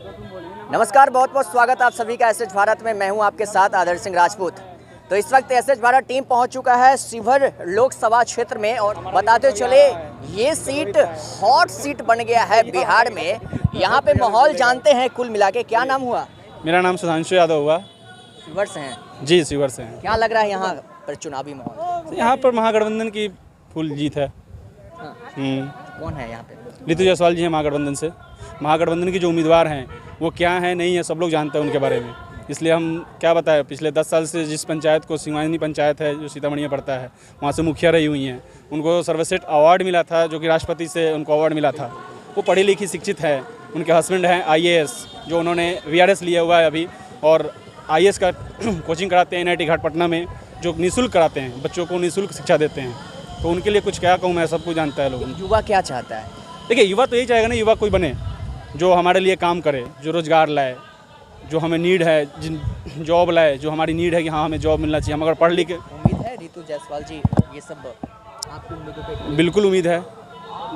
नमस्कार, बहुत बहुत स्वागत आप सभी का एसएच भारत में। मैं हूं आपके साथ आदर्श सिंह राजपूत। तो इस वक्त एसएच भारत टीम पहुंच चुका है शिवहर लोकसभा क्षेत्र में और बताते चले ये सीट हॉट सीट बन गया है बिहार में। यहां पे माहौल जानते हैं कुल मिला के। क्या नाम हुआ? मेरा नाम सुधांशु यादव हुआ। शिवहर से हैं? जी, शिवहर से हैं। क्या लग रहा है यहाँ पर चुनावी माहौल? यहाँ पर महागठबंधन की फुल जीत है। हाँ। कौन है यहाँ पे? ऋतु जायसवाल जी हैं महागठबंधन से। महागठबंधन की जो उम्मीदवार हैं वो क्या हैं नहीं है, सब लोग जानते हैं उनके बारे में। इसलिए हम क्या बताएं, पिछले 10 साल से जिस पंचायत को, सिंगवानी पंचायत है जो सीतामढ़ी में पड़ता है, वहाँ से मुखिया रही हुई हैं। उनको सर्वश्रेष्ठ अवार्ड मिला था, जो कि राष्ट्रपति से उनको अवार्ड मिला था। वो पढ़ी लिखी शिक्षित है। उनके हस्बैंड हैं IAS, जो उन्होंने VRS लिया हुआ है अभी, और IAS का कोचिंग कराते हैं NIT घाट पटना में, जो निःशुल्क कराते हैं, बच्चों को निःशुल्क शिक्षा देते हैं। तो उनके लिए कुछ क्या कहूँ मैं, सब कुछ जानता है लोग। युवा क्या चाहता है? देखिए, युवा तो यही चाहेगा ना, युवा कोई बने जो हमारे लिए काम करे, जो रोज़गार लाए, जो हमें नीड है, जिन जॉब लाए, जो हमारी नीड है कि हाँ हमें जॉब मिलना चाहिए। हम अगर पढ़ लिखे। उम्मीद है ऋतु जायसवाल जी ये सब आपकी उम्मीदों पे? बिल्कुल उम्मीद है।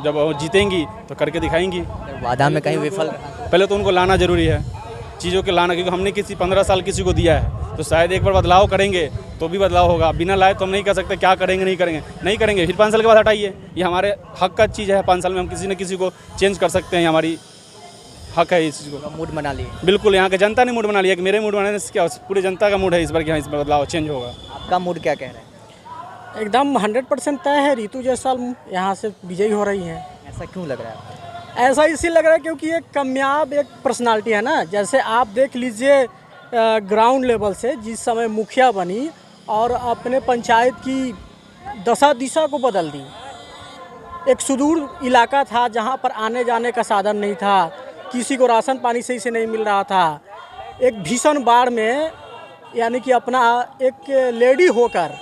जब वो जीतेंगी तो करके दिखाएंगी। वादा में कहीं विफल रहा? पहले तो उनको लाना ज़रूरी है, चीज़ों के लाना, क्योंकि हमने 15 साल किसी को दिया है, तो शायद एक बार बदलाव करेंगे तो भी बदलाव होगा। बिना लाए तो हम नहीं कह सकते क्या करेंगे नहीं करेंगे। फिर 5 साल के बाद हटाइए। ये हमारे हक का चीज़ है। 5 साल में हम किसी न किसी को चेंज कर सकते हैं, हमारी हक है इस चीज़ को। मूड बना लिए? बिल्कुल, यहाँ के जनता ने मूड बना लिया कि मेरे मूड बनाने से क्या, पूरी जनता का मूड है इस बार कि हाँ इसमें बदलाव चेंज होगा। आपका मूड क्या कह रहे हैं? एकदम 100% तय है, ऋतु जायसवाल यहाँ से विजयी हो रही हैं। ऐसा क्यों लग रहा है आपको? ऐसा इसलिए लग रहा है क्योंकि एक कामयाब एक पर्सनालिटी है ना। जैसे आप देख लीजिए ग्राउंड लेवल से जिस समय मुखिया बनी और अपने पंचायत की दशा दिशा को बदल दी। एक सुदूर इलाका था जहाँ पर आने जाने का साधन नहीं था, किसी को राशन पानी सही से नहीं मिल रहा था। एक भीषण बाढ़ में यानी कि अपना एक लेडी होकर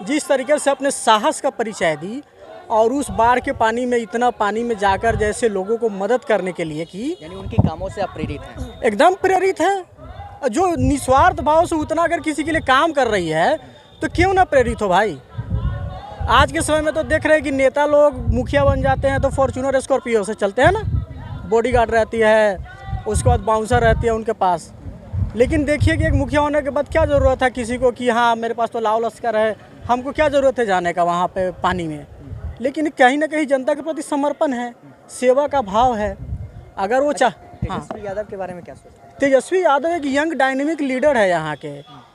जिस तरीके से अपने साहस का परिचय दी और उस बाढ़ के पानी में, इतना पानी में जाकर जैसे लोगों को मदद करने के लिए की। यानी उनके कामों से आप प्रेरित हैं? एकदम प्रेरित है। जो निस्वार्थ भाव से उतना अगर किसी के लिए काम कर रही है तो क्यों ना प्रेरित हो भाई। आज के समय में तो देख रहे हैं कि नेता लोग मुखिया बन जाते हैं तो फॉर्च्यूनर स्कॉर्पियो से चलते हैं ना, बॉडीगार्ड रहती है, उसके बाद बाउंसर रहती है उनके पास। लेकिन देखिए कि एक मुखिया होने के बाद क्या ज़रूरत है किसी को कि हाँ मेरे पास तो लाव लश्कर है, हमको क्या ज़रूरत है जाने का वहाँ पे पानी में। लेकिन कहीं ना कहीं जनता के प्रति समर्पण है, सेवा का भाव है। अगर वो तेजस्वी यादव के बारे में क्या सोचते हैं? तेजस्वी यादव एक यंग डायनेमिक लीडर है यहाँ के।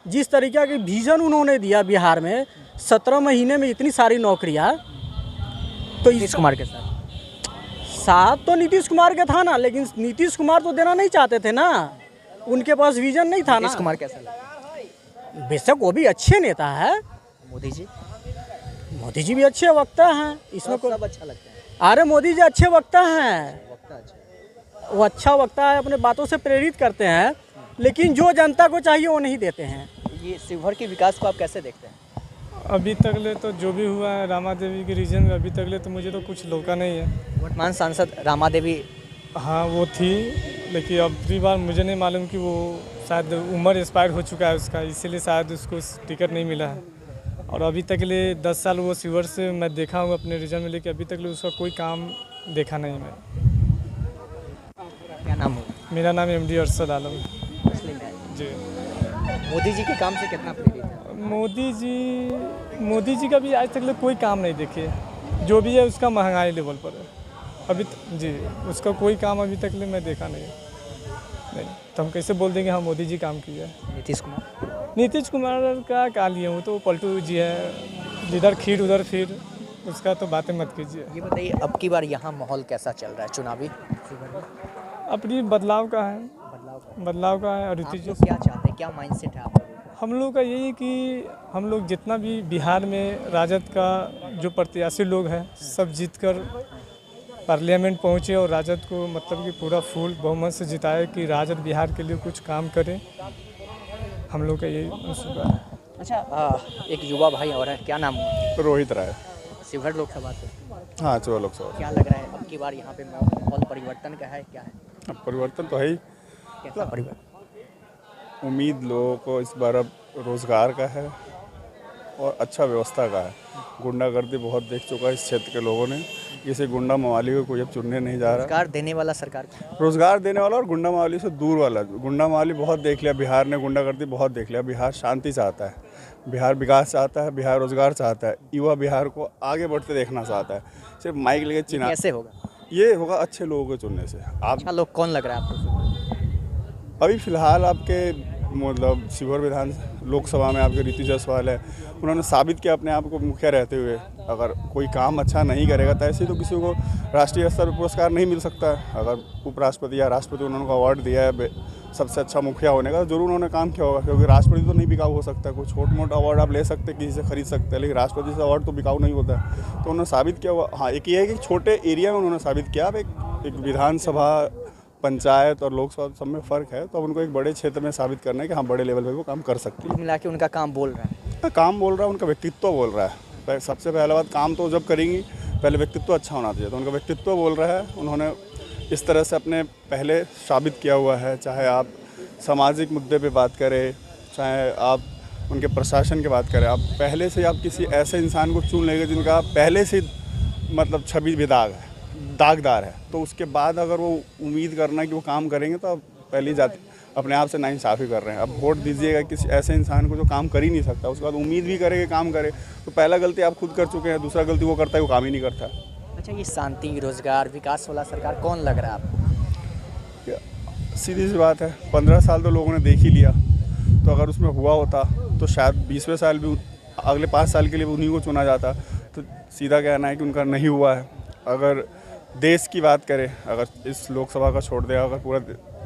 जिस तरीके के विजन उन्होंने दिया बिहार में, 17 महीने में इतनी सारी नौकरियाँ। तो नीतीश कुमार के साथ तो नीतीश कुमार का था ना, लेकिन नीतीश कुमार तो देना नहीं चाहते थे ना, उनके पास विजन नहीं था ना। नीतीश कुमार कैसा लगा? बेशक वो भी अच्छे नेता है। मोदी जी भी अच्छे वक्ता हैं, इसमें कोई सब अच्छा लगता है। अरे मोदी जी अच्छे वक्ता हैं, वक्ता अच्छा। वो अच्छा वक्ता है, अपने बातों से प्रेरित करते हैं, लेकिन जो जनता को चाहिए वो नहीं देते हैं। ये शिवहर के विकास को आप कैसे देखते हैं? अभी तक ले तो जो भी हुआ है रामा देवी के रीजन में, अभी तक ले तो मुझे तो कुछ लौका नहीं है। वर्तमान सांसद रामा देवी? हाँ वो थी, लेकिन अब की बार मुझे नहीं मालूम कि वो शायद उम्र एक्सपायर हो चुका है उसका, इसीलिए शायद उसको टिकट नहीं मिला है। और अभी तक ले 10 साल वो शिवहर से मैं देखा हूँ अपने रीजन में, लेकिन अभी तक ले उसका कोई काम देखा नहीं मैं। क्या नाम है? मेरा नाम MD अरशद आलम मुस्लिम है जी। मोदी जी के काम से कितना प्रेरित है? मोदी जी का भी आज तक ले कोई काम नहीं देखे। जो भी है उसका महंगाई लेवल पर है अभी जी, उसका कोई काम अभी तक ले मैं देखा नहीं। तो हम कैसे बोल देंगे हाँ मोदी जी काम किया है। नीतीश कुमार का क्या लिए, वो तो पलटू जी है, जिधर खीर उधर फिर, उसका तो बातें मत कीजिए। ये बताइए अब की बार यहाँ माहौल कैसा चल रहा है चुनावी? अपनी बदलाव का है और आप लोग क्या चाहते हैं, क्या माइंडसेट है आप लोगों का? हम लोग का यही कि हम लोग जितना भी बिहार में राजद का जो प्रत्याशी लोग हैं सब जीतकर पार्लियामेंट पहुँचे और राजद को मतलब कि पूरा फुल बहुमत से जिताए कि राजद बिहार के लिए कुछ काम करे। हम लोग का यही मंसूबा है। अच्छा, एक युवा भाई और है, क्या नाम है? रोहित राय। शिवहर लोकसभा से? हाँ, शिवहर लोकसभा। क्या लग रहा है अब की बार यहाँ पे माहौल परिवर्तन का है, क्या है? अब परिवर्तन तो है ही। कैसा परिवर्तन? उम्मीद लोगों को इस बार अब रोजगार का है और अच्छा व्यवस्था का है। गुंडागर्दी बहुत देख चुका है इस क्षेत्र के लोगों ने, किसी गुंडा मवाली को कोई अब चुनने नहीं जा रहा। रोजगार देने वाला सरकार को। रोजगार देने वाला और गुंडा मवाली से दूर वाला। गुंडा मवाली बहुत देख लिया, बिहार ने गुंडागर्दी बहुत देख लिया। बिहार शांति चाहता है, बिहार विकास चाहता है, बिहार रोजगार चाहता है, युवा बिहार को आगे बढ़ते देखना चाहता है। सिर्फ माइक लेके चिना कैसे होगा? ये होगा अच्छे लोगों को चुनने से। आप अच्छा लोग कौन लग रहा है आपको? अभी फिलहाल आपके मतलब शिवहर विधान लोकसभा में आपके ऋतु जायसवाल है, उन्होंने साबित किया अपने आप को मुखिया रहते हुए। अगर कोई काम अच्छा नहीं करेगा तो ऐसे तो किसी को राष्ट्रीय स्तर पर पुरस्कार नहीं मिल सकता है। अगर उपराष्ट्रपति या राष्ट्रपति उन्होंने अवार्ड दिया है सबसे अच्छा मुखिया होने का, जरूर उन्होंने काम किया होगा, क्योंकि राष्ट्रपति तो नहीं बिकाऊ हो सकता। कोई छोट मोटा अवार्ड आप ले सकते हैं, किसी से खरीद सकते हैं, लेकिन राष्ट्रपति से अवार्ड तो बिकाऊ नहीं होता है। तो उन्होंने साबित किया हुआ। हाँ, एक ये है कि छोटे एरिया में उन्होंने साबित किया। अब एक विधानसभा, पंचायत और लोकसभा सब में फ़र्क है, तो अब उनको एक बड़े क्षेत्र में साबित करना है कि हाँ बड़े लेवल पे वो काम कर सकते हैं। मिला के उनका काम बोल रहा है। काम बोल रहा है, उनका व्यक्तित्व बोल रहा है। सबसे पहला बात, काम तो जब करेंगी पहले व्यक्तित्व अच्छा होना चाहिए, तो उनका व्यक्तित्व बोल रहा है। उन्होंने इस तरह से अपने पहले साबित किया हुआ है। चाहे आप सामाजिक मुद्दे पे बात करें, चाहे आप उनके प्रशासन की बात करें, आप पहले से आप किसी ऐसे इंसान को चुन लेंगे जिनका पहले से मतलब छवि भी दागदार है, तो उसके बाद अगर वो उम्मीद करना कि वो काम करेंगे, तो आप पहली जाति अपने आप से नाइंसाफ़ी कर रहे हैं। अब वोट दीजिएगा किसी ऐसे इंसान को जो काम कर ही नहीं सकता, उसके बाद उम्मीद भी करेंगे काम करे, तो पहला गलती आप खुद कर चुके हैं, दूसरा गलती वो करता है वो काम ही नहीं करता। अच्छा, ये शांति, रोजगार, विकास वाला सरकार कौन लग रहा है आपको? सीधी सी बात है, 15 साल तो लोगों ने देख ही लिया, तो अगर उसमें हुआ होता तो शायद 20वें साल भी अगले 5 साल के लिए उन्हीं को चुना जाता। तो सीधा कहना है कि उनका नहीं हुआ है। अगर देश की बात करें, अगर इस लोकसभा का छोड़ दे, अगर पूरा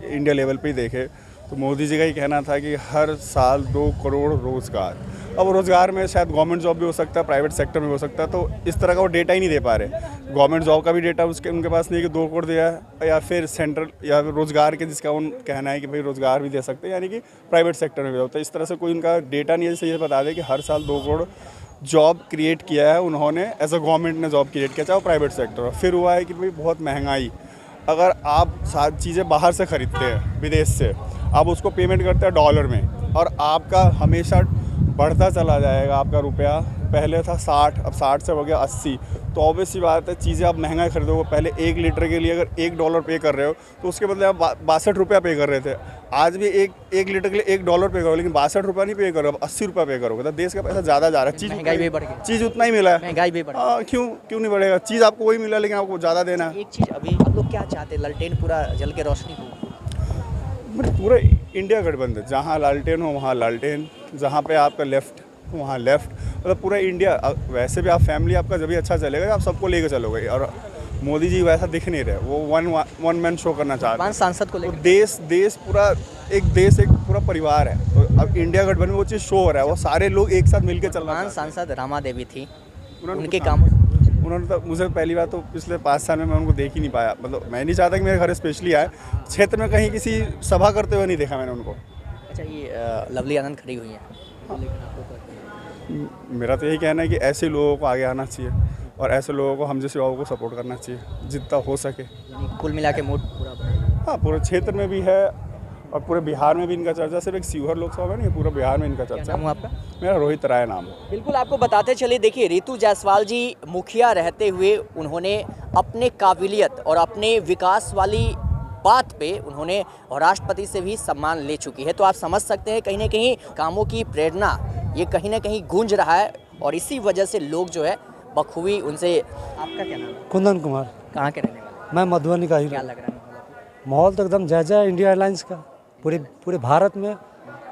इंडिया लेवल पे ही देखे, तो मोदी जी का ही कहना था कि हर साल 2 करोड़ रोज़गार। अब रोज़गार में शायद गवर्नमेंट जॉब भी हो सकता है, प्राइवेट सेक्टर में हो सकता है, तो इस तरह का वो डेटा ही नहीं दे पा रहे। गवर्नमेंट जॉब का भी डेटा उनके पास नहीं है कि 2 करोड़ दिया है, या फिर सेंट्रल या रोज़गार के जिसका उन कहना है कि भाई रोज़गार भी दे सकते हैं, यानी कि प्राइवेट सेक्टर में भी होता है। इस तरह से कोई उनका डेटा नहीं है जैसे ये बता दें कि हर साल 2 करोड़ जॉब क्रिएट किया है उन्होंने, एज अ गवर्नमेंट ने जॉब क्रिएट किया, चाहे वो प्राइवेट सेक्टर। फिर हुआ है कि भाई बहुत महंगाई, अगर आप सारी चीज़ें बाहर से ख़रीदते हैं विदेश से, आप उसको पेमेंट करते हैं डॉलर में, और आपका हमेशा बढ़ता चला जाएगा आपका रुपया। पहले था 60, अब 60 से हो गया 80, तो ऑब्वियस सी बात है चीज़ें आप महंगा खरीदोगे। पहले 1 लीटर के लिए अगर $1 पे कर रहे हो, तो उसके बदले आप 62 रुपया पे कर रहे थे। आज भी एक लीटर के लिए $1 पे करो, लेकिन 62 रुपया नहीं पे करो, अब 80 रुपया पे करोगे। तो देश का पैसा ज़्यादा जा रहा है, महंगाई भी बढ़ गई, चीज़ उतना ही मिला है, महंगाई भी बढ़ गई। क्यों नहीं बढ़ेगा? चीज़ आपको वही मिला, लेकिन आपको ज़्यादा देना है। एक चीज़, अभी आप लोग क्या चाहते हैं? ललटेन पूरा जल के रोशनी हो? पूरा इंडिया गठबंधन, जहाँ लालटेन हो वहाँ लालटेन, जहाँ पे आपका लेफ्ट वहाँ लेफ्ट, मतलब पूरा इंडिया। वैसे भी आप फैमिली आपका जब भी अच्छा चलेगा, आप सबको लेकर चलोगे, और मोदी जी वैसा दिख नहीं रहे, वो वन मैन शो करना चाहते हैं। सांसद को लेकर देश पूरा एक पूरा परिवार है, तो अब इंडिया गठबंधन में वो चीज़ शो हो रहा है, वो सारे लोग एक साथ मिलकर चल रहे हैं। सांसद रमा देवी थी, उनके काम उन्होंने तो मुझे पहली बार तो पिछले 5 साल में मैं उनको देख ही नहीं पाया। मतलब मैं नहीं चाहता कि मेरे घर स्पेशली आए, क्षेत्र में कहीं किसी सभा करते हुए नहीं देखा मैंने उनको। अच्छा, ये लवली आनंद खड़ी हुई है, मेरा तो यही कहना है कि ऐसे लोगों को आगे आना चाहिए, और ऐसे लोगों को हम जैसे युवाओं को सपोर्ट करना चाहिए जितना हो सके। कुल मिला के मूड पूरा? हाँ, पूरे क्षेत्र में भी है, और पूरे बिहार में भी इनका चर्चा, सिर्फ एक शिवहर लोकसभा में नहीं, पूरा बिहार में इनका चर्चा। नाम आपका? मेरा रोहित राय नाम है। बिल्कुल, आपको बताते चले, देखिए ऋतु जायसवाल जी मुखिया रहते हुए उन्होंने अपने काबिलियत और अपने विकास वाली बात पे उन्होंने राष्ट्रपति से भी सम्मान ले चुकी है। तो आप समझ सकते हैं कहीं ना कहीं कामों की प्रेरणा ये कहीं ना कहीं गूंज रहा है, और इसी वजह से लोग जो है बखूबी उनसे। आपका क्या नाम है? कुंदन कुमार। कहाँ के रहने वाले? मैं मधुबनी का ही। क्या लग रहा है माहौल तो एकदम जायजा है इंडिया एयरलाइंस का पूरे भारत में,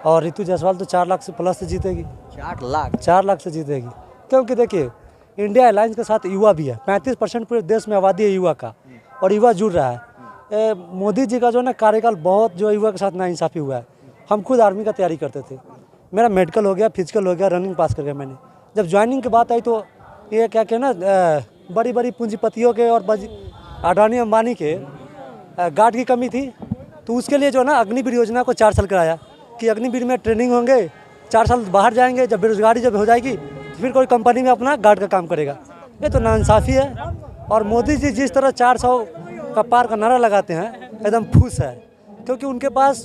और ऋतु जायसवाल तो 4 लाख से प्लस से जीतेगी। 4 लाख से जीतेगी, क्योंकि देखिए इंडिया एयरलाइंस के साथ युवा भी है। 35% पूरे देश में आबादी है युवा का, और युवा जुड़ रहा है। मोदी जी का जो है ना कार्यकाल, बहुत जो युवा के साथ नाइंसाफ़ी हुआ है। हम खुद आर्मी का तैयारी करते थे, मेरा मेडिकल हो गया, फिजिकल हो गया, रनिंग पास कर गया मैंने। जब ज्वाइनिंग की बात आई तो ये क्या कहना, बड़ी बड़ी पूंजीपतियों के और अडानी अंबानी के गार्ड की कमी थी, तो उसके लिए जो है ना अग्निवीर योजना को 4 साल कराया कि अग्निवीर में ट्रेनिंग होंगे, 4 साल बाहर जाएंगे, जब बेरोजगारी जब हो जाएगी तो फिर कोई कंपनी में अपना गार्ड का काम करेगा। ये तो नाइंसाफ़ी है। और मोदी जी जिस तरह 400 का पार का नारा लगाते हैं, एकदम फूस है, क्योंकि उनके पास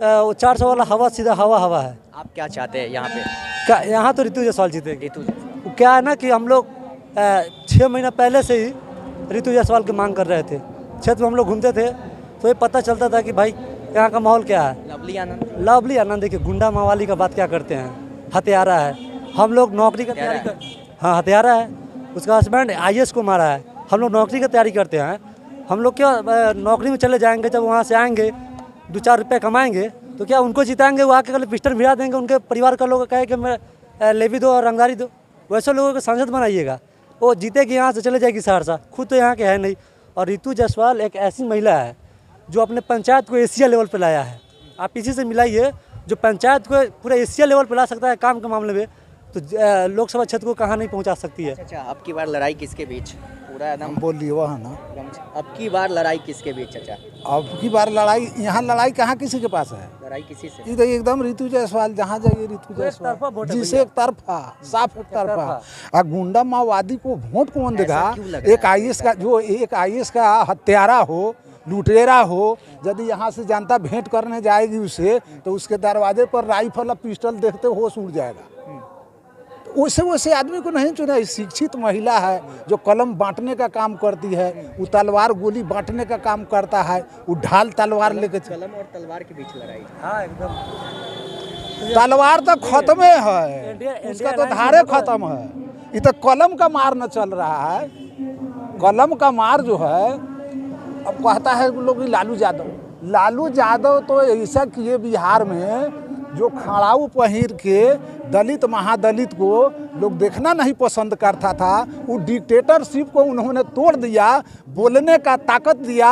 वो 400 वाला हवा सीधा हवा है। आप क्या चाहते हैं यहाँ पे? क्या यहाँ तो ऋतु जायसवाल जीतेगी। ऋतु जायसवाल क्या है ना कि हम लोग 6 महीना पहले से ही ऋतु जायसवाल की मांग कर रहे थे। क्षेत्र में हम लोग घूमते थे तो ये पता चलता था कि भाई यहाँ का माहौल क्या है। लवली आनंद देखिए, गुंडा मावाली का बात क्या करते हैं, हत्यारा है। हम लोग नौकरी का तैयारी कर, हाँ हत्यारा है, उसका हस्बैंड IAS को मारा है। हम लोग नौकरी की तैयारी करते हैं, हम लोग क्या नौकरी में चले जाएंगे, जब वहाँ से आएंगे 2-4 रुपये कमाएंगे तो क्या उनको जिताएंगे, वो आके कल पिस्टल भिड़ा देंगे, उनके परिवार का लोग कहे कि मैं लेवी दो और रंगदारी दो। वैसे लोगों को सांसद बनाइएगा, वो जीतेगी यहाँ से चले जाएगी सहरसा, खुद तो यहाँ के है नहीं। और ऋतु जायसवाल एक ऐसी महिला है जो अपने पंचायत को एशिया लेवल पर लाया है। आप इसी से मिलाइए, जो पंचायत को पूरा एशिया लेवल पर ला सकता है काम के मामले में, तो लोकसभा क्षेत्र को कहाँ नहीं पहुँचा सकती है। अच्छा, अब की बार लड़ाई किसके बीच? पूरा एकदम बोलिए वह ना, अब की बार लड़ाई किसके बीच चाचा? अब की बार लड़ाई, यहाँ लड़ाई कहाँ किसी के पास है? लड़ाई किसी से? इधर एकदम ऋतु जायसवाल, जहाँ जाइए ऋतु जायसवाल, जिसे एक तरफा, साफ एक तरफा। और गुंडा माओवादी को वोट कौन देगा? एक IAS का, जो एक IAS का हत्यारा हो, लुटेरा हो, यदि यहाँ से जनता भेंट करने जाएगी उसे, तो उसके दरवाजे पर राइफल और पिस्टल देखते होश उड़ जाएगा। वैसे वैसे आदमी को नहीं चुना। शिक्षित महिला है जो कलम बांटने का काम करती है, वो तलवार गोली बांटने का काम करता है, वो ढाल तलवार लेके। कलम और तलवार के बीच लड़ाई? हाँ एकदम, तलवार तो खत्म है, उसका तो धारे खत्म है। ये तो कलम का मार न चल रहा है। कलम का मार जो है, अब कहता है लोग लालू यादव तो ऐसा किए बिहार में, जो खड़ाऊ पहिर के दलित महादलित को लोग देखना नहीं पसंद करता था, वो डिक्टेटरशिप को उन्होंने तोड़ दिया। बोलने का ताकत दिया,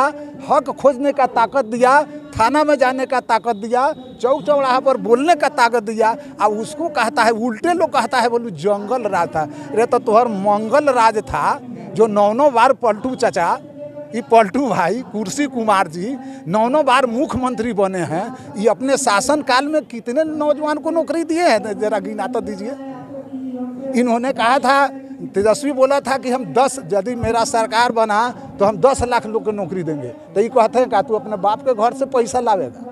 हक खोजने का ताकत दिया, थाना में जाने का ताकत दिया, चौक चौराहा पर बोलने का ताकत दिया। अब उसको कहता है, उल्टे लोग कहता है बोलू जंगल राज था। अरे तो तुहर मंगल राज था, जो 9 बार पलटू चाचा, ये पलटू भाई कुर्सी कुमार जी 9 बार मुख्यमंत्री बने हैं। ये अपने शासन काल में कितने नौजवान को नौकरी दिए हैं, जरा गिना तो दीजिए। इन्होंने कहा था, तेजस्वी बोला था कि हम 10, यदि मेरा सरकार बना तो हम 10 लाख लोग को नौकरी देंगे। तो ये कहते हैं कि तू अपने बाप के घर से पैसा लावेगा।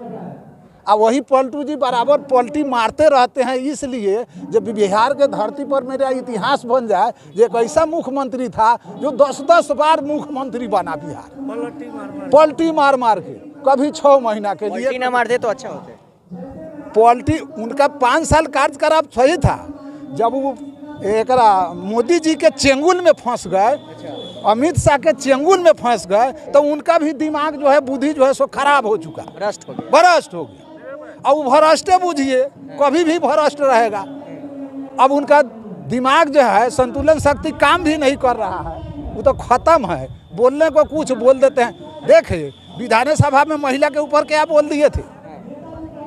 अब वही पलटू जी बराबर पलटी मारते रहते हैं, इसलिए जब बिहार के धरती पर मेरा इतिहास बन जाए, जो एक ऐसा मुख्यमंत्री था जो 10-10 बार मुख्यमंत्री बना बिहार, पलटी मार मार के, कभी 6 महीना के लिए। पलटी ना मार दे तो अच्छा होते। पलटी उनका 5 साल कार्यकाल सही था। जब वो एक मोदी जी के चेंगुल में फंस गए, अमित शाह के चेंगुल में फंस गए, तो उनका भी दिमाग जो है, बुद्धि जो है सो खराब हो चुका, भ्रष्ट हो गया। अब वो भ्रष्ट बुझिए, कभी भी भ्रष्ट रहेगा। अब उनका दिमाग जो है, संतुलन शक्ति काम भी नहीं कर रहा है, वो तो खत्म है। बोलने को कुछ बोल देते हैं। देखिए विधानसभा में महिला के ऊपर क्या बोल दिए थे,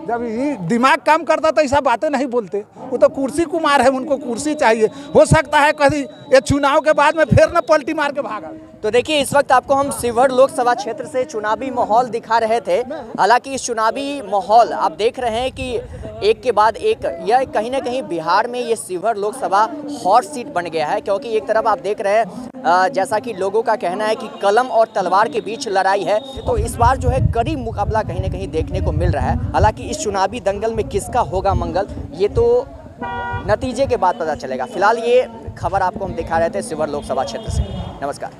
जब ये दिमाग काम करता तो ऐसा बातें नहीं बोलते। वो तो कुर्सी कुमार है, उनको कुर्सी चाहिए। हो सकता है कभी ये चुनाव के बाद में फिर न पलटी मार के भागा। तो देखिए, इस वक्त आपको हम शिवहर लोकसभा क्षेत्र से चुनावी माहौल दिखा रहे थे। हालांकि इस चुनावी माहौल आप देख रहे हैं कि एक के बाद एक, यह कहीं ना कहीं बिहार में ये शिवहर लोकसभा हॉट सीट बन गया है। क्योंकि एक तरफ आप देख रहे हैं, जैसा कि लोगों का कहना है कि कलम और तलवार के बीच लड़ाई है, तो इस बार जो है कड़ी मुकाबला कहीं ना कहीं देखने को मिल रहा है। हालांकि इस चुनावी दंगल में किसका होगा मंगल, ये तो नतीजे के बाद पता चलेगा। फिलहाल ये खबर आपको हम दिखा रहे थे शिवहर लोकसभा क्षेत्र से। नमस्कार।